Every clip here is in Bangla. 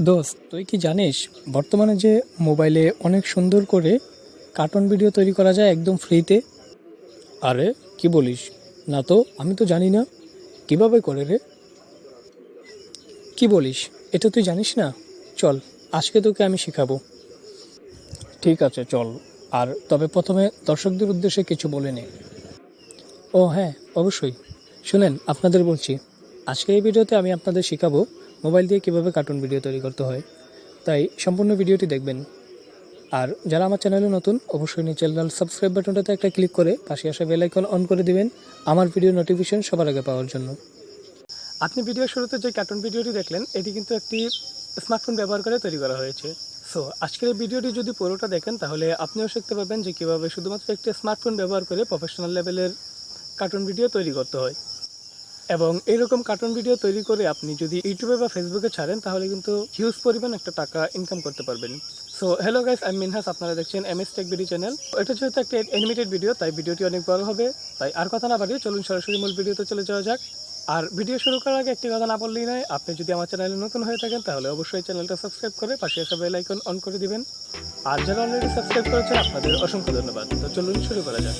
দোস্ত, তুই কি জানিস বর্তমানে যে মোবাইলে অনেক সুন্দর করে কার্টুন ভিডিও তৈরি করা যায় একদম ফ্রিতে? আরে কি বলিস? না তো, আমি তো জানি না। কিভাবে করে রে? কি বলিস? এটা তুই জানিস না? চল, আজকে তোকে আমি শেখাবো। ঠিক আছে, চল। আর তবে প্রথমে দর্শকদের উদ্দেশ্যে কিছু বলে নে। ও হ্যাঁ, অবশ্যই। শুনেন, আপনাদের বলছি, আজকের এই ভিডিওতে আমি আপনাদের শেখাবো মোবাইল দিয়ে কীভাবে কার্টুন ভিডিও তৈরি করতে হয়। তাই সম্পূর্ণ ভিডিওটি দেখবেন। আর যারা আমার চ্যানেলে নতুন, অবশ্যই চ্যানেল সাবস্ক্রাইব বাটনটাতে একটা ক্লিক করে পাশে আসা বেল আইকন অন করে দিবেন আমার ভিডিও নোটিফিকেশন সবার আগে পাওয়ার জন্য। আপনি ভিডিও শুরুতে যে কার্টুন ভিডিওটি দেখলেন, এটি কিন্তু একটি স্মার্টফোন ব্যবহার করে তৈরি করা হয়েছে। সো আজকের এই ভিডিওটি যদি পুরোটা দেখেন, তাহলে আপনিও শিখতে পারবেন যে কীভাবে শুধুমাত্র একটি স্মার্টফোন ব্যবহার করে প্রফেশনাল লেভেলের কার্টুন ভিডিও তৈরি করতে হয়। এবং এইরকম কার্টুন ভিডিও তৈরি করে আপনি যদি ইউটিউবে বা ফেসবুকে ছাড়েন, তাহলে কিন্তু হিউজ পরিমাণ একটা টাকা ইনকাম করতে পারবেন। সো হ্যালো গাইস, আমি মিনহাস, আপনারা দেখছেন এমএস টেক ভিডিও চ্যানেল। এটা যেহেতু একটা অ্যানিমেটেড ভিডিও, তাই ভিডিওটি অনেক বড় হবে। তাই আর কথা না বাড়িয়ে চলুন সরাসরি মূল ভিডিওতে চলে যাওয়া যাক। আর ভিডিও শুরু করার আগে একটি কথা না বললেই নয়, আপনি যদি আমার চ্যানেলে নতুন হয়ে থাকেন, তাহলে অবশ্যই চ্যানেলটা সাবস্ক্রাইব করে পাশে আসা বেল আইকন অন করে দিবেন। আর যারা অলরেডি সাবস্ক্রাইব করেছেন, আপনাদের অসংখ্য ধন্যবাদ। তো চলুন শুরু করা যাক।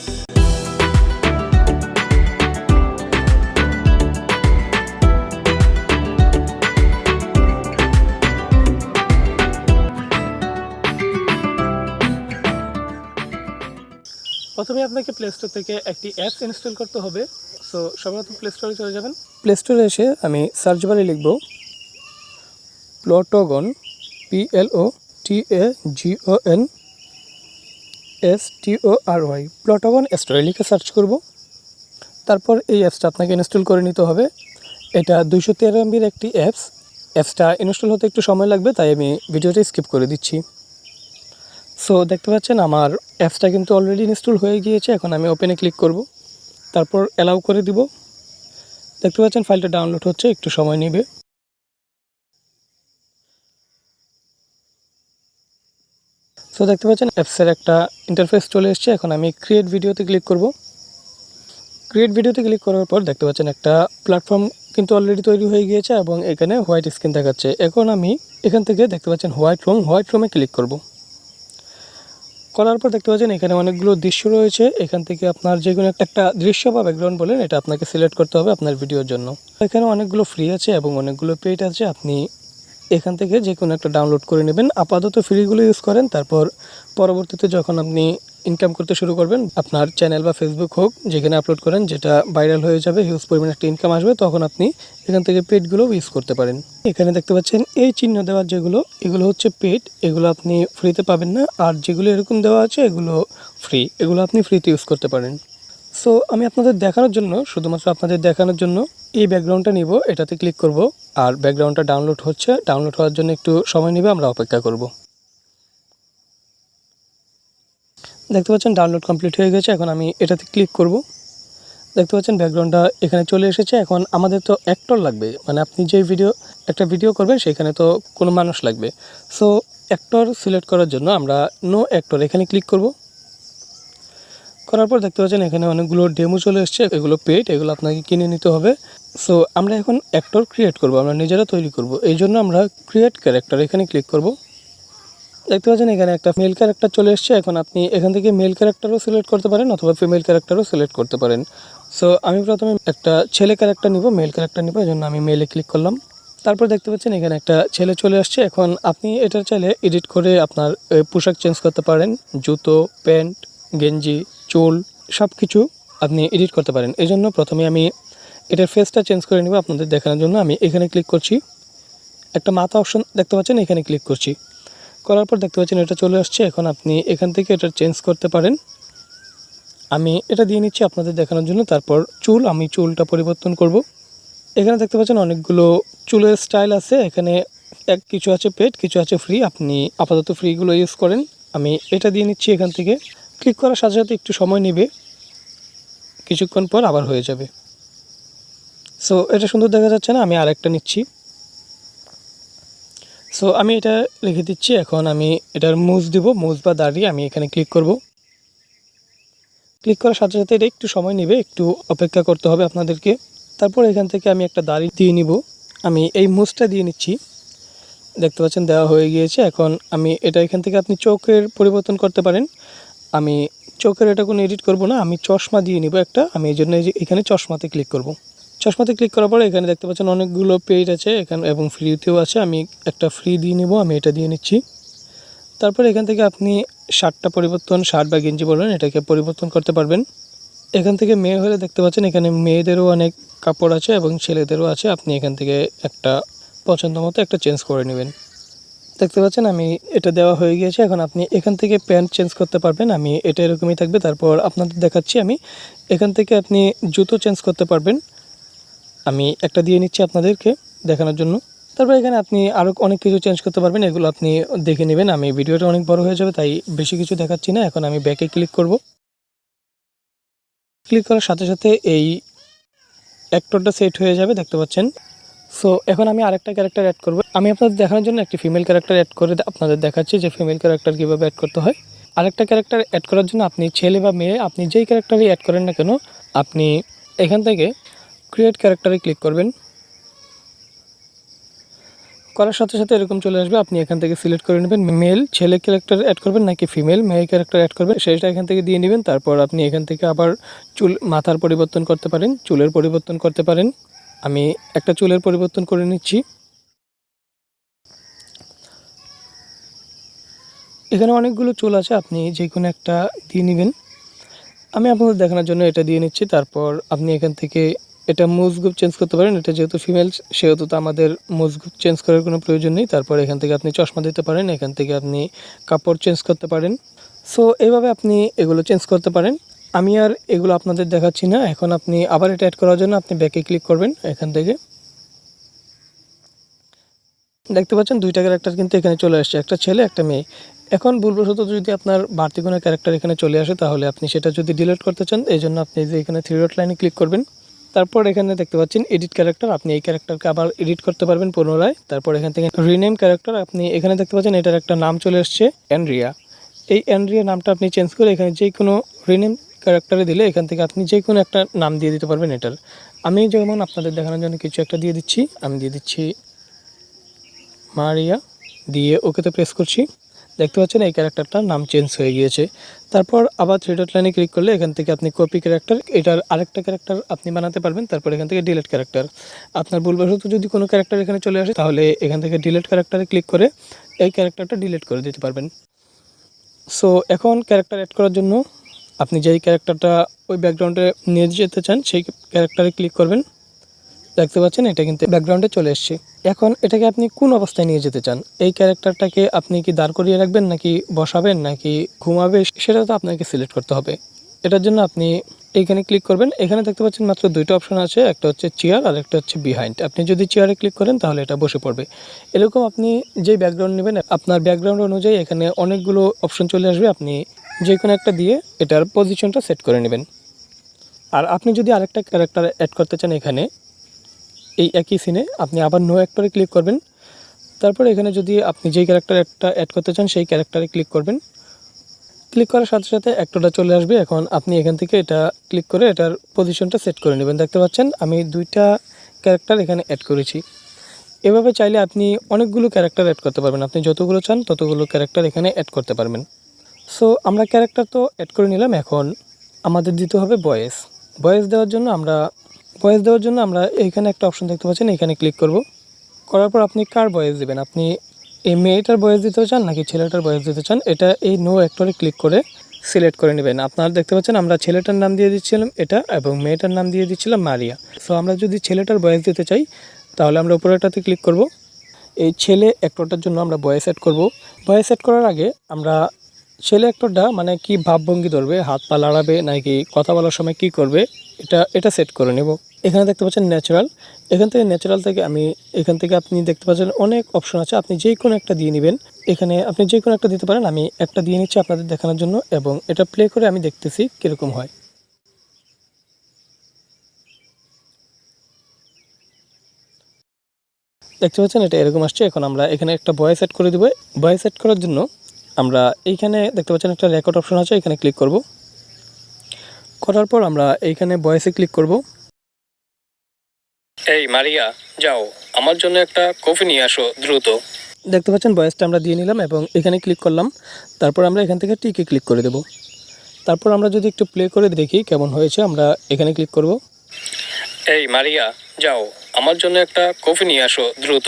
প্রথমে আপনাকে প্লে স্টোর থেকে একটি অ্যাপস ইনস্টল করতে হবে। সো সর্বপ্রথম প্লে স্টোরে চলে যাবেন। প্লে স্টোরে এসে আমি সার্চ বারে লিখব প্লটগন, PLOTOGON প্লটগন স্টোরে লিখে সার্চ করব। তারপর এই অ্যাপসটা আপনাকে ইনস্টল করে নিতে হবে। এটা 213 MBর একটি অ্যাপসটা ইনস্টল হতে একটু সময় লাগবে, তাই আমি ভিডিওটা স্কিপ করে দিচ্ছি। সো দেখতে পাচ্ছেন আমার অ্যাপসটা কিন্তু অলরেডি ইনস্টল হয়ে গিয়েছে। এখন আমি ওপেনে ক্লিক করব, তারপর অ্যালাউ করে দিব। দেখতে পাচ্ছেন ফাইলটা ডাউনলোড হচ্ছে, একটু সময় নেবে। সো দেখতে পাচ্ছেন অ্যাপসের একটা ইন্টারফেস চলে এসেছে। এখন আমি ক্রিয়েট ভিডিওতে ক্লিক করব। ক্রিয়েট ভিডিওতে ক্লিক করার পর দেখতে পাচ্ছেন একটা প্ল্যাটফর্ম কিন্তু অলরেডি তৈরি হয়ে গিয়েছে এবং এখানে হোয়াইট স্ক্রিন দেখাচ্ছে। এখন আমি এখান থেকে দেখতে পাচ্ছেন হোয়াইট রুমে ক্লিক করব। করার পর দেখতে পাচ্ছেন এখানে অনেকগুলো দৃশ্য রয়েছে। এখান থেকে আপনার যে কোনো একটা দৃশ্য বা ব্যাকগ্রাউন্ড বলেন, এটা আপনাকে সিলেক্ট করতে হবে আপনার ভিডিওর জন্য। এখানে অনেকগুলো ফ্রি আছে এবং অনেকগুলো পেইড আছে। আপনি এখান থেকে যে কোনো একটা ডাউনলোড করে নেবেন। আপাতত ফ্রিগুলো ইউজ করেন, তারপর পরবর্তীতে যখন আপনি ইনকাম করতে শুরু করবেন, আপনার চ্যানেল বা ফেসবুক হোক, যেখানে আপলোড করেন, যেটা ভাইরাল হয়ে যাবে, হিউজ পরিমাণে একটা ইনকাম আসবে, তখন আপনি এখান থেকে পেইডগুলো ইউজ করতে পারেন। এখানে দেখতে পাচ্ছেন এই চিহ্ন দেওয়ার যেগুলো, এগুলো হচ্ছে পেইড, এগুলো আপনি ফ্রিতে পাবেন না। আর যেগুলো এরকম দেওয়া আছে, এগুলো ফ্রি, এগুলো আপনি ফ্রিতে ইউজ করতে পারেন। সো আমি আপনাদের দেখানোর জন্য, শুধুমাত্র আপনাদের দেখানোর জন্য এই ব্যাকগ্রাউন্ডটা নিব, এটাতে ক্লিক করব। আর ব্যাকগ্রাউন্ডটা ডাউনলোড হচ্ছে, ডাউনলোড হওয়ার জন্য একটু সময় নেবে, আমরা অপেক্ষা করব। দেখতে পাচ্ছেন ডাউনলোড কমপ্লিট হয়ে গেছে। এখন আমি এটাতে ক্লিক করব। দেখতে পাচ্ছেন ব্যাকগ্রাউন্ডটা এখানে চলে এসেছে। এখন আমাদের তো অ্যাক্টর লাগবে, মানে আপনি যে একটা ভিডিও করবেন, সেখানে তো কোনো মানুষ লাগবে। সো অ্যাক্টর সিলেক্ট করার জন্য আমরা নো অ্যাক্টর এখানে ক্লিক করব। করার পর দেখতে পাচ্ছেন এখানে অনেকগুলো ডেমো চলে এসছে, এগুলো পেইড, এগুলো আপনাকে কিনে নিতে হবে। সো আমরা এখন অ্যাক্টর ক্রিয়েট করব, আমরা নিজেরা তৈরি করব। এই জন্য আমরা ক্রিয়েট ক্যারেক্টার এখানে ক্লিক করব। দেখতে পাচ্ছেন এখানে একটা মেল ক্যারেক্টার চলে এসছে। এখন আপনি এখান থেকে মেল ক্যারেক্টারও সিলেক্ট করতে পারেন অথবা ফিমেল ক্যারেক্টারও সিলেক্ট করতে পারেন। সো আমি প্রথমে একটা ছেলে ক্যারেক্টার নিব, মেল ক্যারেক্টার নিব, এই জন্য আমি মেলে ক্লিক করলাম। তারপর দেখতে পাচ্ছেন এখানে একটা ছেলে চলে আসছে। এখন আপনি এটা চাইলে এডিট করে আপনার পোশাক চেঞ্জ করতে পারেন, জুতো, প্যান্ট, গেঞ্জি, চুল, সব কিছু আপনি এডিট করতে পারেন। এই জন্য প্রথমে আমি এটার ফেসটা চেঞ্জ করে নেব আপনাদের দেখানোর জন্য। আমি এখানে ক্লিক করছি, একটা মাথা অপশন দেখতে পাচ্ছেন, এখানে ক্লিক করছি। করার পর দেখতে পাচ্ছেন এটা চলে আসছে। এখন আপনি এখান থেকে এটা চেঞ্জ করতে পারেন। আমি এটা দিয়ে নিচ্ছি আপনাদের দেখানোর জন্য। তারপর আমি চুলটা পরিবর্তন করব। এখানে দেখতে পাচ্ছেন অনেকগুলো চুলের স্টাইল আছে। এখানে কিছু আছে পেড, কিছু আছে ফ্রি, আপনি আপাতত ফ্রিগুলো ইউজ করেন। আমি এটা দিয়ে নিচ্ছি। এখান থেকে ক্লিক করার সাথে সাথে একটু সময় নেবে, কিছুক্ষণ পর আবার হয়ে যাবে। সো এটা সুন্দর দেখা যাচ্ছে না? আমি আরেকটা নিচ্ছি। সো আমি এটা লিখে দিচ্ছি। এখন আমি এটার মুজ দিব, মুজ বা দাড়ি, আমি এখানে ক্লিক করব। ক্লিক করার সাথে সাথে এটা একটু সময় নেবে, একটু অপেক্ষা করতে হবে আপনাদেরকে। তারপর এখান থেকে আমি একটা দাড়ি দিয়ে নিব, আমি এই মুজটা দিয়ে নিচ্ছি। দেখতে পাচ্ছেন দেওয়া হয়ে গিয়েছে। এখন আমি এটা এখান থেকে আপনি চোখের পরিবর্তন করতে পারেন। আমি চোখের এটা কোনো এডিট করব না, আমি চশমা দিয়ে নিব একটা। আমি এই জন্য এখানে চশমাতে ক্লিক করব। চশমাতে ক্লিক করার পরে এখানে দেখতে পাচ্ছেন অনেকগুলো পেইড আছে এখানে এবং ফ্রিতেও আছে। আমি একটা ফ্রি দিয়ে নেব, আমি এটা দিয়ে নিচ্ছি। তারপর এখান থেকে আপনি শার্টটা পরিবর্তন, শার্ট বা গেঞ্জি বলবেন, এটাকে পরিবর্তন করতে পারবেন। এখান থেকে মেয়ে হলে দেখতে পাচ্ছেন এখানে মেয়েদেরও অনেক কাপড় আছে এবং ছেলেদেরও আছে। আপনি এখান থেকে একটা পছন্দ মতো একটা চেঞ্জ করে নেবেন। দেখতে পাচ্ছেন আমি এটা দেওয়া হয়ে গিয়েছে। এখন আপনি এখান থেকে প্যান্ট চেঞ্জ করতে পারবেন। আমি এটা এরকমই থাকবে। তারপর আপনাদের দেখাচ্ছি আমি এখান থেকে আপনি জুতো চেঞ্জ করতে পারবেন। আমি একটা দিয়ে নিচ্ছি আপনাদেরকে দেখানোর জন্য। তারপর এখানে আপনি আরও অনেক কিছু চেঞ্জ করতে পারবেন, এগুলো আপনি দেখে নেবেন। আমি ভিডিওটা অনেক বড় হয়ে যাবে তাই বেশি কিছু দেখাচ্ছি না। এখন আমি ব্যাকে ক্লিক করব। ক্লিক করার সাথে সাথে এই অ্যাক্টরটা সেট হয়ে যাবে, দেখতে পাচ্ছেন। সো এখন আমি আরেকটা ক্যারেক্টার অ্যাড করব। আমি আপনাদের দেখানোর জন্য একটি ফিমেল ক্যারেক্টার অ্যাড করে আপনাদের দেখাচ্ছি যে ফিমেল ক্যারেক্টার কীভাবে অ্যাড করতে হয়। আরেকটা ক্যারেক্টার অ্যাড করার জন্য আপনি ছেলে বা মেয়ে, আপনি যেই ক্যারেক্টারই অ্যাড করেন না কেন, আপনি এখান থেকে ক্রিয়েট ক্যারেক্টারে ক্লিক করবেন। করার সাথে সাথে এরকম চলে আসবে। আপনি এখান থেকে সিলেক্ট করে নেবেন মেল ছেলে ক্যারেক্টার অ্যাড করবেন নাকি ফিমেল মেয়ে ক্যারেক্টার অ্যাড করবেন, সেটা এখান থেকে দিয়ে নেবেন। তারপর আপনি এখান থেকে আবার মাথার পরিবর্তন করতে পারেন, চুলের পরিবর্তন করতে পারেন। আমি একটা চুলের পরিবর্তন করে নিচ্ছি। এখানে অনেকগুলো চুল আছে, আপনি যে কোনো একটা দিয়ে নেবেন। আমি আপনাদের দেখানোর জন্য এটা দিয়ে নিচ্ছি। তারপর আপনি এখান থেকে এটা মুজ গ্রুপ চেঞ্জ করতে পারেন। এটা যেহেতু ফিমেল সেহেতু তো আমাদের মুজ গ্রুপ চেঞ্জ করার কোনো প্রয়োজন নেই। তারপর এখান থেকে আপনি চশমা দিতে পারেন, এখান থেকে আপনি কাপড় চেঞ্জ করতে পারেন। সো এইভাবে আপনি এগুলো চেঞ্জ করতে পারেন। আমি আর এগুলো আপনাদের দেখাচ্ছি না। এখন আপনি আবার এটা অ্যাড করার জন্য আপনি ব্যাকে ক্লিক করবেন। এখান থেকে দেখতে পাচ্ছেন দুইটা ক্যারেক্টার কিন্তু এখানে চলে আসছে, একটা ছেলে একটা মেয়ে। এখন ভুলবশত যদি আপনার বাড়তি কোনো ক্যারেক্টার এখানে চলে আসে তাহলে আপনি সেটা যদি ডিলিট করতে চান, এই জন্য আপনি যে এখানে থ্রি ডট লাইনে ক্লিক করবেন। তারপর এখানে দেখতে পাচ্ছেন এডিট ক্যারেক্টার, আপনি এই ক্যারেক্টারকে আবার এডিট করতে পারবেন পুনরায়। তারপর এখান থেকে রিনেম ক্যারেক্টার, আপনি এখানে দেখতে পাচ্ছেন এটার একটা নাম চলে আসছে অ্যান্ড্রিয়া। এই অ্যান্ড্রিয়া নামটা আপনি চেঞ্জ করে এখানে যে কোনো রিনেম ক্যারেক্টারে দিলে এখান থেকে আপনি যে কোনো একটা নাম দিয়ে দিতে পারবেন এটার। আমি যেমন আপনাদের দেখানোর জন্য কিছু একটা দিয়ে দিচ্ছি, আমি দিয়ে দিচ্ছি মারিয়া, দিয়ে ওকেতে প্রেস করছি। দেখতে পাচ্ছেন এই ক্যারেক্টারটার নাম চেঞ্জ হয়ে গিয়েছে। তারপর আবার থ্রি ডট লাইনে ক্লিক করলে এখান থেকে আপনি কপি ক্যারেক্টার, এটার আরেকটা ক্যারেক্টার আপনি বানাতে পারবেন। তারপর এখান থেকে ডিলিট ক্যারেক্টার, আপনার ভুলবশত যদি কোনো ক্যারেক্টার এখানে চলে আসে তাহলে এখান থেকে ডিলিট ক্যারেক্টারে ক্লিক করে এই ক্যারেক্টারটা ডিলিট করে দিতে পারবেন। সো এখন ক্যারেক্টার অ্যাড করার জন্য আপনি যেই ক্যারেক্টারটা ওই ব্যাকগ্রাউন্ডে নিয়ে যেতে চান সেই ক্যারেক্টারে ক্লিক করবেন। দেখতে পাচ্ছেন এটা কিন্তু ব্যাকগ্রাউন্ডে চলে এসছে। এখন এটাকে আপনি কোন অবস্থায় নিয়ে যেতে চান, এই ক্যারেক্টারটাকে আপনি কি দাঁড় করিয়ে রাখবেন নাকি বসাবেন নাকি ঘুমাবে, সেটা তো আপনাকে সিলেক্ট করতে হবে। এটার জন্য আপনি এইখানে ক্লিক করবেন। এখানে দেখতে পাচ্ছেন মাত্র দুইটা অপশন আছে, একটা হচ্ছে চেয়ার আর একটা হচ্ছে বিহাইন্ড। আপনি যদি চেয়ারে ক্লিক করেন তাহলে এটা বসে পড়বে। এরকম আপনি যেই ব্যাকগ্রাউন্ড নেবেন আপনার ব্যাকগ্রাউন্ড অনুযায়ী এখানে অনেকগুলো অপশন চলে আসবে, আপনি যে কোনো একটা দিয়ে এটার পজিশনটা সেট করে নেবেন। আর আপনি যদি আরেকটা ক্যারেক্টার অ্যাড করতে চান এখানে এই একই সিনে আপনি আবার নো অ্যাক্টরে ক্লিক করবেন। তারপর এখানে যদি আপনি যেই ক্যারেক্টার একটা অ্যাড করতে চান সেই ক্যারেক্টারে ক্লিক করবেন। ক্লিক করার সাথে সাথে অ্যাক্টরটা চলে আসবে। এখন আপনি এখান থেকে এটা ক্লিক করে এটার পজিশনটা সেট করে নেবেন। দেখতে পাচ্ছেন আমি দুইটা ক্যারেক্টার এখানে অ্যাড করেছি। এভাবে চাইলে আপনি অনেকগুলো ক্যারেক্টার অ্যাড করতে পারবেন, আপনি যতগুলো চান ততগুলো ক্যারেক্টার এখানে অ্যাড করতে পারবেন। সো আমরা ক্যারেক্টার তো অ্যাড করে নিলাম, এখন আমাদের দিতে হবে ভয়েস। ভয়েস দেওয়ার জন্য আমরা এইখানে একটা অপশন দেখতে পাচ্ছেন, এখানে ক্লিক করব। করার পর আপনি কার ভয়েস দেবেন, আপনি এই মেয়েটার ভয়েস দিতে চান নাকি ছেলেটার ভয়েস দিতে চান, এটা এই নো অ্যাক্টরে ক্লিক করে সিলেক্ট করে নেবেন। আপনারা দেখতে পাচ্ছেন আমরা ছেলেটার নাম দিয়ে দিচ্ছিলাম এটা এবং মেয়েটার নাম দিয়ে দিচ্ছিলাম মারিয়া। সো আমরা যদি ছেলেটার ভয়েস দিতে চাই তাহলে আমরা উপরেরটাতে ক্লিক করব। এই ছেলে অ্যাক্টরটার জন্য আমরা ভয়েস সেট করব। ভয়েস সেট করার আগে আমরা ছেলে অ্যাক্টরটা মানে কি ভাবভঙ্গি ধরবে, হাত পা লড়াবে নাকি কথা বলার সময় কি করবে, এটা সেট করে নেব। এখানে দেখতে পাচ্ছেন ন্যাচারাল, এখান থেকে ন্যাচারাল থেকে এখান থেকে আপনি দেখতে পাচ্ছেন অনেক অপশন আছে, আপনি যে কোনো একটা দিয়ে নেবেন। এখানে আপনি যে কোনো একটা দিতে পারেন, আমি একটা দিয়ে নিচ্ছি আপনাদের দেখানোর জন্য এবং এটা প্লে করে আমি দেখতেছি কীরকম হয়। দেখতে পাচ্ছেন এটা এরকম আসছে। এখন আমরা এখানে একটা ভয়েস সেট করে দেবো। ভয়েস সেট করার জন্য আমরা এইখানে দেখতে পাচ্ছেন একটা রেকর্ড অপশন আছে, এখানে ক্লিক করব। করার পর আমরা এইখানে ভয়েসে ক্লিক করব। এই মারিয়া, যাও আমার জন্য একটা কফি নিয়ে আসো দ্রুত। দেখতে পাচ্ছেন ভয়েসটা আমরা দিয়ে নিলাম এবং এখানে ক্লিক করলাম। তারপর আমরা এখান থেকে টিকে ক্লিক করে দেব। তারপর আমরা যদি একটু প্লে করে দেখি কেমন হয়েছে, আমরা এখানে ক্লিক করব। এই মারিয়া, যাও আমার জন্য একটা কফি নিয়ে আসো দ্রুত।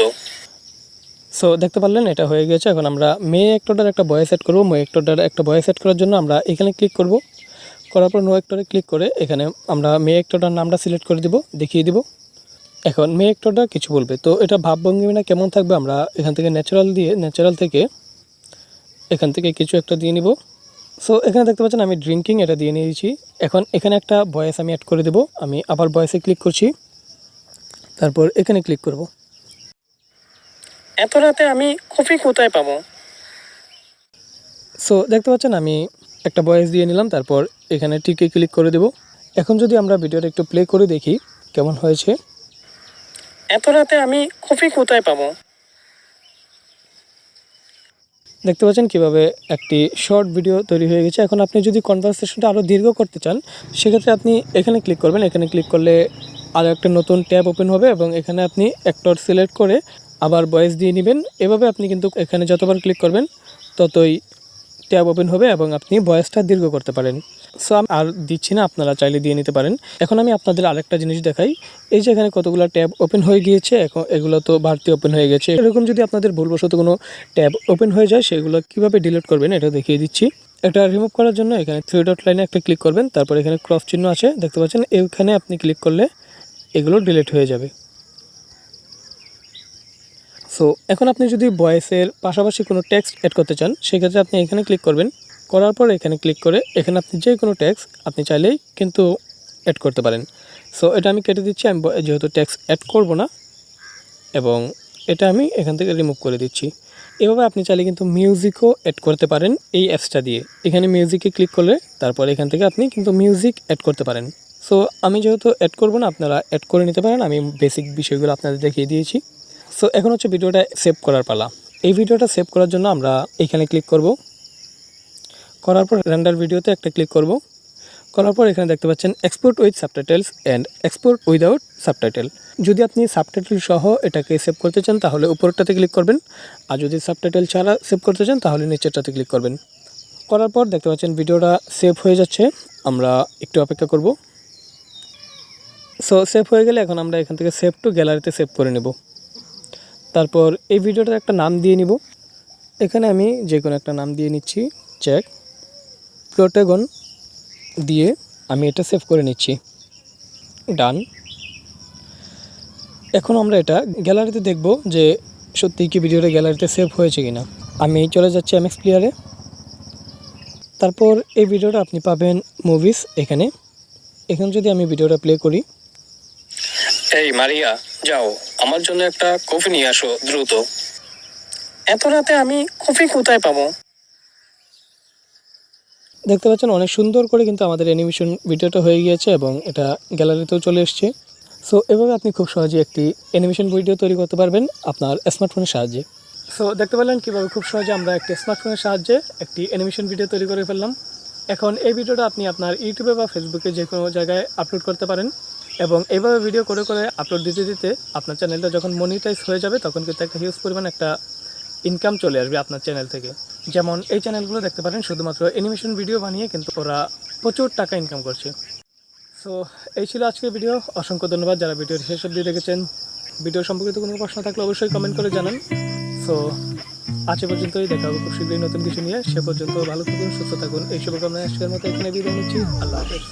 সো দেখতে পারলেন এটা হয়ে গেছে। এখন আমরা মেয়ে অ্যাক্টরটার একটা ভয়েস সেট করব। মেয়ে অ্যাক্টরটার একটা ভয়েস সেট করার জন্য আমরা এখানে ক্লিক করব। করার পর নো অ্যাক্টরে ক্লিক করে এখানে আমরা মেয়ে অ্যাক্টরটার নামটা সিলেক্ট করে দিব, দেখিয়ে দিব। এখন মেয়ে অ্যাক্টরটা কিছু বলবে, তো এটা ভাবভঙ্গিমাটা কেমন থাকবে আমরা এখান থেকে ন্যাচারাল থেকে এখান থেকে কিছু একটা দিয়ে নিব। সো এখানে দেখতে পাচ্ছেন আমি ড্রিঙ্কিং এটা দিয়ে নিয়েছি। এখন এখানে একটা ভয়েস আমি অ্যাড করে দেব। আমি আবার ভয়েসে ক্লিক করছি, তারপর এখানে ক্লিক করব। এত রাতে আমি কফি কোথায় পাবো? সো দেখতে পাচ্ছেন আমি একটা ভয়েস দিয়ে নিলাম, তারপর এখানে টিকে ক্লিক করে দেব। এখন যদি আমরা ভিডিওটা একটু প্লে করে দেখি কেমন হয়েছে। এত রাতে আমি কফি কোথায় পাবো? দেখতে পাচ্ছেন কিভাবে একটি শর্ট ভিডিও তৈরি হয়ে গেছে। এখন আপনি যদি কনভারসেশনটা আরও দীর্ঘ করতে চান, সেক্ষেত্রে আপনি এখানে ক্লিক করবেন। এখানে ক্লিক করলে আরও একটা নতুন ট্যাব ওপেন হবে এবং এখানে আপনি অ্যাক্টর সিলেক্ট করে আবার ভয়েস দিয়ে নেবেন। এভাবে আপনি কিন্তু এখানে যতবার ক্লিক করবেন ততই ট্যাব ওপেন হবে এবং আপনি ভয়েসটা দীর্ঘ করতে পারেন। সো আমি আর দিচ্ছি না, আপনারা চাইলে দিয়ে নিতে পারেন। এখন আমি আপনাদের আরেকটা জিনিস দেখাই। এই যে এখানে কতগুলো ট্যাব ওপেন হয়ে গিয়েছে, এখন এগুলো তো বাড়তি ওপেন হয়ে গেছে। এরকম যদি আপনাদের ভুলবশত কোনো ট্যাব ওপেন হয়ে যায়, সেগুলো কীভাবে ডিলিট করবেন এটা দেখিয়ে দিচ্ছি। এটা রিমুভ করার জন্য এখানে 3 ডট লাইনে একটা ক্লিক করবেন, তারপর এখানে ক্রস চিহ্ন আছে দেখতে পাচ্ছেন, এইখানে আপনি ক্লিক করলে এগুলো ডিলিট হয়ে যাবে। সো এখন আপনি যদি ভয়েসের পাশাপাশি কোনো টেক্সট অ্যাড করতে চান, সেক্ষেত্রে আপনি এখানে ক্লিক করবেন। করার পর এখানে ক্লিক করে এখানে আপনি যে কোনো টেক্সট আপনি চাইলেই কিন্তু অ্যাড করতে পারেন। সো এটা আমি কেটে দিচ্ছি, আমি যেহেতু টেক্সট অ্যাড করব না, এবং এটা আমি এখান থেকে রিমুভ করে দিচ্ছি। এভাবে আপনি চাইলে কিন্তু মিউজিকও অ্যাড করতে পারেন এই অ্যাপসটা দিয়ে। এখানে মিউজিকে ক্লিক করলে তারপর এখান থেকে আপনি কিন্তু মিউজিক অ্যাড করতে পারেন। সো আমি যেহেতু অ্যাড করব না, আপনারা অ্যাড করে নিতে পারেন। আমি বেসিক বিষয়গুলো আপনাদের দেখিয়ে দিয়েছি। সো এখন হচ্ছে ভিডিওটা সেভ করার পালা। এই ভিডিওটা সেভ করার জন্য আমরা এখানে ক্লিক করব। করার পর রেন্ডার ভিডিওতে একটা ক্লিক করব। করার পর এখানে দেখতে পাচ্ছেন export with subtitles and export without subtitle. যদি আপনি সাবটাইটেল সহ এটাকে সেভ করতে চান তাহলে উপরেরটাতে ক্লিক করবেন, আর যদি সাবটাইটেল ছাড়া সেভ করতে চান তাহলে নিচেরটাতে ক্লিক করবেন। করার পর দেখতে পাচ্ছেন ভিডিওটা সেভ হয়ে যাচ্ছে। আমরা একটু অপেক্ষা করব। সো সেভ হয়ে গেলে এখন আমরা এখান থেকে সেভ টু গ্যালারিতে সেভ করে নেব। তারপর এই ভিডিওটার একটা নাম দিয়ে নিব। এখানে আমি যে কোনো একটা নাম দিয়ে নিচ্ছি, চেক প্রোটাগন দিয়ে আমি এটা সেভ করে নিচ্ছি। ডান। এখন আমরা এটা গ্যালারিতে দেখব যে সত্যিই কি ভিডিওটা গ্যালারিতে সেভ হয়েছে কিনা। আমি চলে যাচ্ছি এমএক্স প্লেয়ারে। তারপর এই ভিডিওটা আপনি পাবেন মুভিস এখানে যদি আমি ভিডিওটা প্লে করি। এই মারিয়া, যাও আমার জন্য একটা কফি নিয়ে আসো দ্রুত। এত রাতে আমি কফি কোথায় পাবো? দেখতে পাচ্ছেন অনেক সুন্দর করে কিন্তু আমাদের অ্যানিমেশন ভিডিওটা হয়ে গিয়েছে এবং এটা গ্যালারিতেও চলে এসছে। সো এভাবে আপনি খুব সহজে একটি অ্যানিমেশন ভিডিও তৈরি করতে পারবেন আপনার স্মার্টফোনের সাহায্যে। সো দেখতে পেলেন কীভাবে খুব সহজে আমরা একটি স্মার্টফোনের সাহায্যে একটি অ্যানিমেশন ভিডিও তৈরি করে ফেললাম। এখন এই ভিডিওটা আপনি আপনার ইউটিউবে বা ফেসবুকে যে কোনো জায়গায় আপলোড করতে পারেন এবং এইভাবে ভিডিও করে করে আপলোড দিতে দিতে আপনার চ্যানেলটা যখন মনিটাইজ হয়ে যাবে তখন কিন্তু একটা হিউজ পরিমাণ একটা ইনকাম চলে আসবে আপনার চ্যানেল থেকে। যেমন এই চ্যানেলগুলো দেখতে পারেন শুধুমাত্র অ্যানিমেশন ভিডিও বানিয়ে কিন্তু ওরা প্রচুর টাকা ইনকাম করছে। সো এই ছিল আজকের ভিডিও। অসংখ্য ধন্যবাদ যারা ভিডিওর শেষ অবধি দেখেছেন। ভিডিও সম্পর্কিত কোনো প্রশ্ন থাকলে অবশ্যই কমেন্ট করে জানান। সো আজ পর্যন্তই, দেখা হবে খুব শীঘ্রই নতুন কিছু নিয়ে। সে পর্যন্ত ভালো থাকুন, সুস্থ থাকুন। এই শুভকামনায় আজকের মতো এখানে বিদায় নিচ্ছি। আল্লাহ হাফেজ।